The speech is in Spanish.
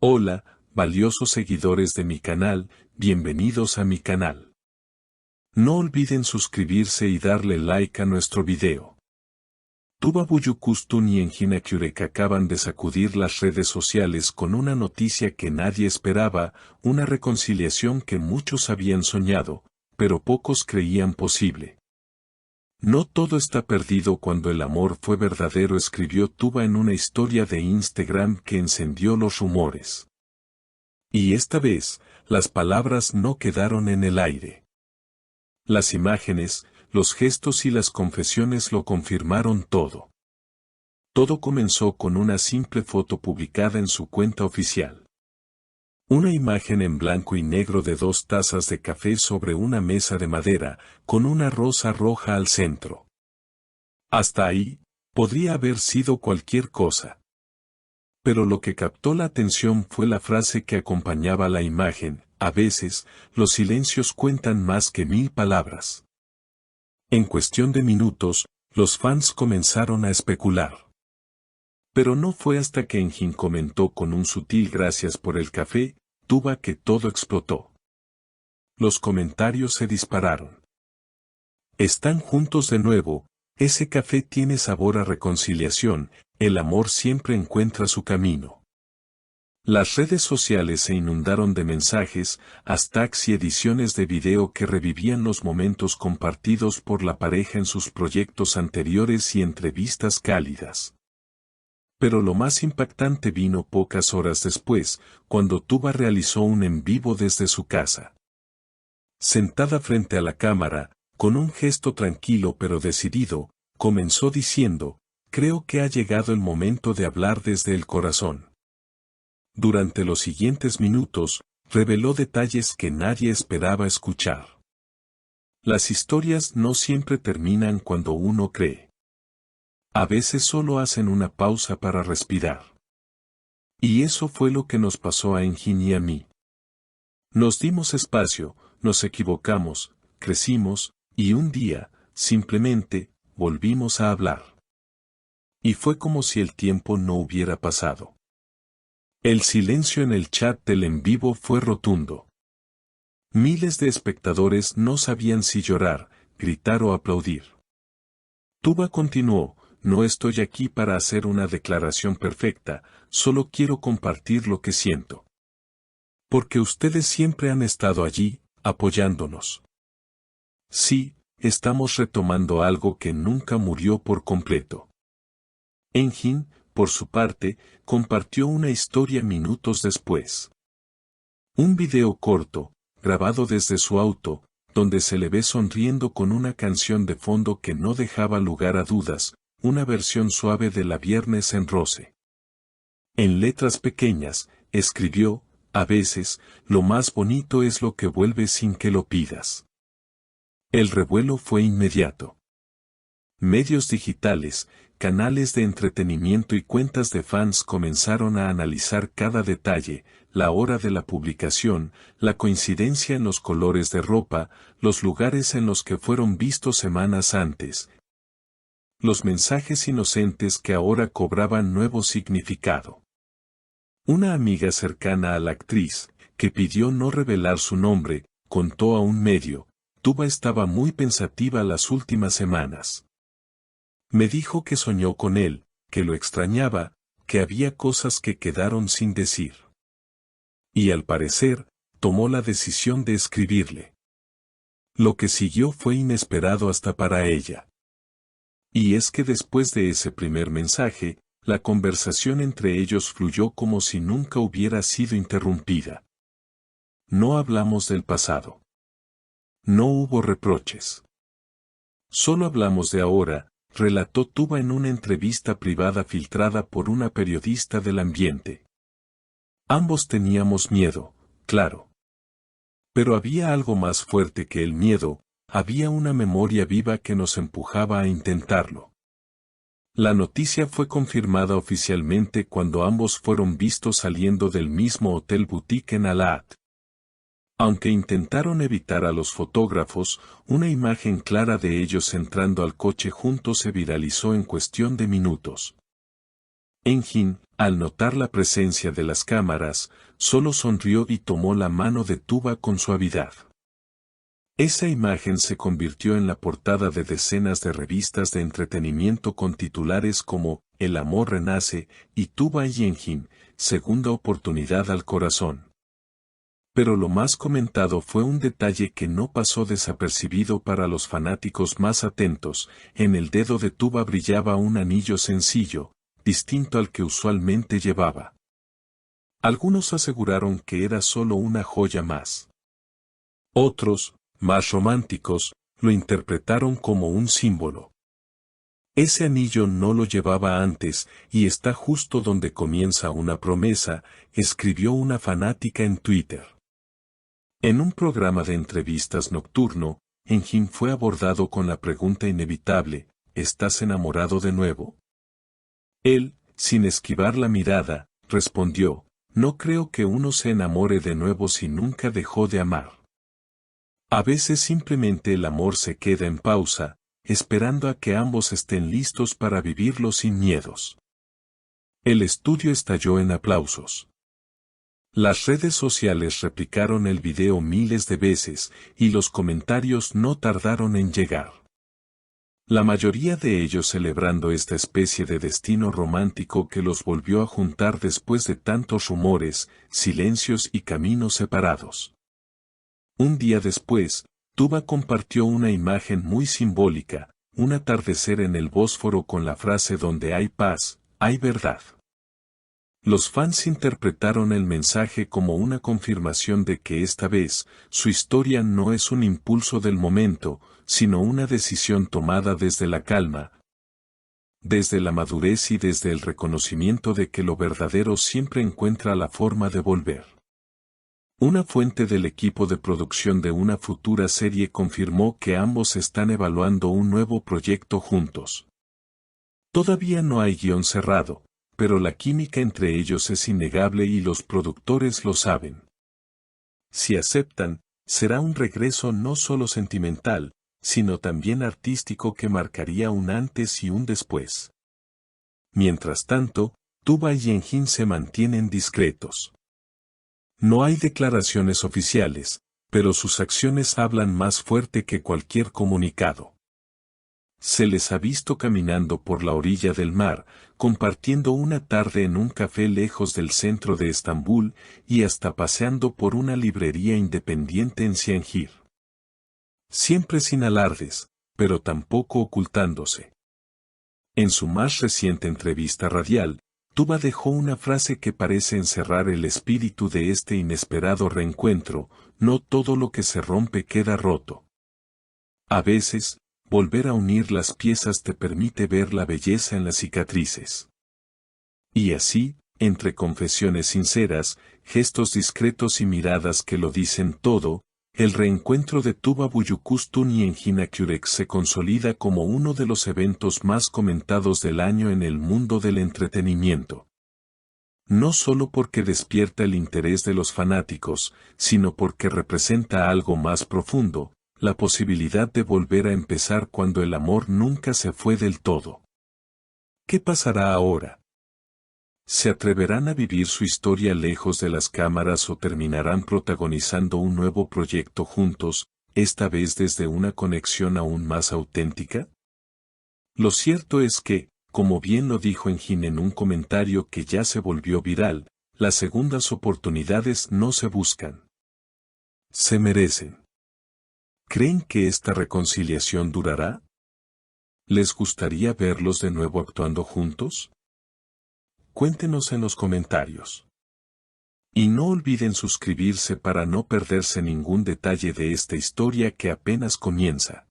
Hola, valiosos seguidores de mi canal, bienvenidos a mi canal. No olviden suscribirse y darle like a nuestro video. Tuba Büyüküstün y Engin Akyürek acaban de sacudir las redes sociales con una noticia que nadie esperaba, una reconciliación que muchos habían soñado, pero pocos creían posible. No todo está perdido cuando el amor fue verdadero, escribió Tuba en una historia de Instagram que encendió los rumores. Y esta vez, las palabras no quedaron en el aire. Las imágenes, los gestos y las confesiones lo confirmaron todo. Todo comenzó con una simple foto publicada en su cuenta oficial. Una imagen en blanco y negro de 2 tazas de café sobre una mesa de madera, con una rosa roja al centro. Hasta ahí, podría haber sido cualquier cosa. Pero lo que captó la atención fue la frase que acompañaba la imagen: a veces, los silencios cuentan más que 1000 palabras. En cuestión de minutos, los fans comenzaron a especular. Pero no fue hasta que Engin comentó con un sutil gracias por el café, Tuba, que todo explotó. Los comentarios se dispararon. Están juntos de nuevo, ese café tiene sabor a reconciliación, el amor siempre encuentra su camino. Las redes sociales se inundaron de mensajes, hashtags y ediciones de video que revivían los momentos compartidos por la pareja en sus proyectos anteriores y entrevistas cálidas. Pero lo más impactante vino pocas horas después, cuando Tuba realizó un en vivo desde su casa. Sentada frente a la cámara, con un gesto tranquilo pero decidido, comenzó diciendo: creo que ha llegado el momento de hablar desde el corazón. Durante los siguientes minutos, reveló detalles que nadie esperaba escuchar. Las historias no siempre terminan cuando uno cree. A veces solo hacen una pausa para respirar. Y eso fue lo que nos pasó a Engin y a mí. Nos dimos espacio, nos equivocamos, crecimos, y un día, simplemente, volvimos a hablar. Y fue como si el tiempo no hubiera pasado. El silencio en el chat del en vivo fue rotundo. Miles de espectadores no sabían si llorar, gritar o aplaudir. Tuba continuó: no estoy aquí para hacer una declaración perfecta, solo quiero compartir lo que siento. Porque ustedes siempre han estado allí, apoyándonos. Sí, estamos retomando algo que nunca murió por completo. Engin, por su parte, compartió una historia minutos después. Un video corto, grabado desde su auto, donde se le ve sonriendo con una canción de fondo que no dejaba lugar a dudas, una versión suave de La Viernes en Rose. En letras pequeñas, escribió: a veces, lo más bonito es lo que vuelve sin que lo pidas. El revuelo fue inmediato. Medios digitales, canales de entretenimiento y cuentas de fans comenzaron a analizar cada detalle: la hora de la publicación, la coincidencia en los colores de ropa, los lugares en los que fueron vistos semanas antes. Los mensajes inocentes que ahora cobraban nuevo significado. Una amiga cercana a la actriz, que pidió no revelar su nombre, contó a un medio: Tuba estaba muy pensativa las últimas semanas. Me dijo que soñó con él, que lo extrañaba, que había cosas que quedaron sin decir. Y al parecer, tomó la decisión de escribirle. Lo que siguió fue inesperado hasta para ella. Y es que después de ese primer mensaje, la conversación entre ellos fluyó como si nunca hubiera sido interrumpida. No hablamos del pasado. No hubo reproches. Solo hablamos de ahora, relató Tuba en una entrevista privada filtrada por una periodista del ambiente. Ambos teníamos miedo, claro. Pero había algo más fuerte que el miedo, había una memoria viva que nos empujaba a intentarlo. La noticia fue confirmada oficialmente cuando ambos fueron vistos saliendo del mismo hotel boutique en Alat. Aunque intentaron evitar a los fotógrafos, una imagen clara de ellos entrando al coche juntos se viralizó en cuestión de minutos. Engin, Al notar la presencia de las cámaras, solo sonrió y tomó la mano de Tuba con suavidad. Esa imagen se convirtió en la portada de decenas de revistas de entretenimiento con titulares como El amor renace y Tuba y Yenjin, segunda oportunidad al corazón. Pero lo más comentado fue un detalle que no pasó desapercibido para los fanáticos más atentos: en el dedo de Tuba brillaba un anillo sencillo, distinto al que usualmente llevaba. Algunos aseguraron que era solo una joya más. Otros, más románticos, lo interpretaron como un símbolo. Ese anillo no lo llevaba antes y está justo donde comienza una promesa, escribió una fanática en Twitter. En un programa de entrevistas nocturno, Yenjin fue abordado con la pregunta inevitable: ¿estás enamorado de nuevo? Él, sin esquivar la mirada, respondió: no creo que uno se enamore de nuevo si nunca dejó de amar. A veces simplemente el amor se queda en pausa, esperando a que ambos estén listos para vivirlo sin miedos. El estudio estalló en aplausos. Las redes sociales replicaron el video miles de veces, y los comentarios no tardaron en llegar. La mayoría de ellos celebrando esta especie de destino romántico que los volvió a juntar después de tantos rumores, silencios y caminos separados. Un día después, Tuba compartió una imagen muy simbólica: un atardecer en el Bósforo con la frase «donde hay paz, hay verdad». Los fans interpretaron el mensaje como una confirmación de que esta vez, su historia no es un impulso del momento, sino una decisión tomada desde la calma, desde la madurez y desde el reconocimiento de que lo verdadero siempre encuentra la forma de volver. Una fuente del equipo de producción de una futura serie confirmó que ambos están evaluando un nuevo proyecto juntos. Todavía no hay guión cerrado, pero la química entre ellos es innegable y los productores lo saben. Si aceptan, será un regreso no solo sentimental, sino también artístico que marcaría un antes y un después. Mientras tanto, Tuba y Yenjin se mantienen discretos. No hay declaraciones oficiales, pero sus acciones hablan más fuerte que cualquier comunicado. Se les ha visto caminando por la orilla del mar, compartiendo una tarde en un café lejos del centro de Estambul y hasta paseando por una librería independiente en Cihangir. Siempre sin alardes, pero tampoco ocultándose. En su más reciente entrevista radial, Tuba dejó una frase que parece encerrar el espíritu de este inesperado reencuentro: no todo lo que se rompe queda roto. A veces, volver a unir las piezas te permite ver la belleza en las cicatrices. Y así, entre confesiones sinceras, gestos discretos y miradas que lo dicen todo, el reencuentro de Tuba Büyüküstün y Engin Akyürek se consolida como uno de los eventos más comentados del año en el mundo del entretenimiento. No solo porque despierta el interés de los fanáticos, sino porque representa algo más profundo: la posibilidad de volver a empezar cuando el amor nunca se fue del todo. ¿Qué pasará ahora? ¿Se atreverán a vivir su historia lejos de las cámaras o terminarán protagonizando un nuevo proyecto juntos, esta vez desde una conexión aún más auténtica? Lo cierto es que, como bien lo dijo Engin en un comentario que ya se volvió viral, las segundas oportunidades no se buscan. Se merecen. ¿Creen que esta reconciliación durará? ¿Les gustaría verlos de nuevo actuando juntos? Cuéntenos en los comentarios. Y no olviden suscribirse para no perderse ningún detalle de esta historia que apenas comienza.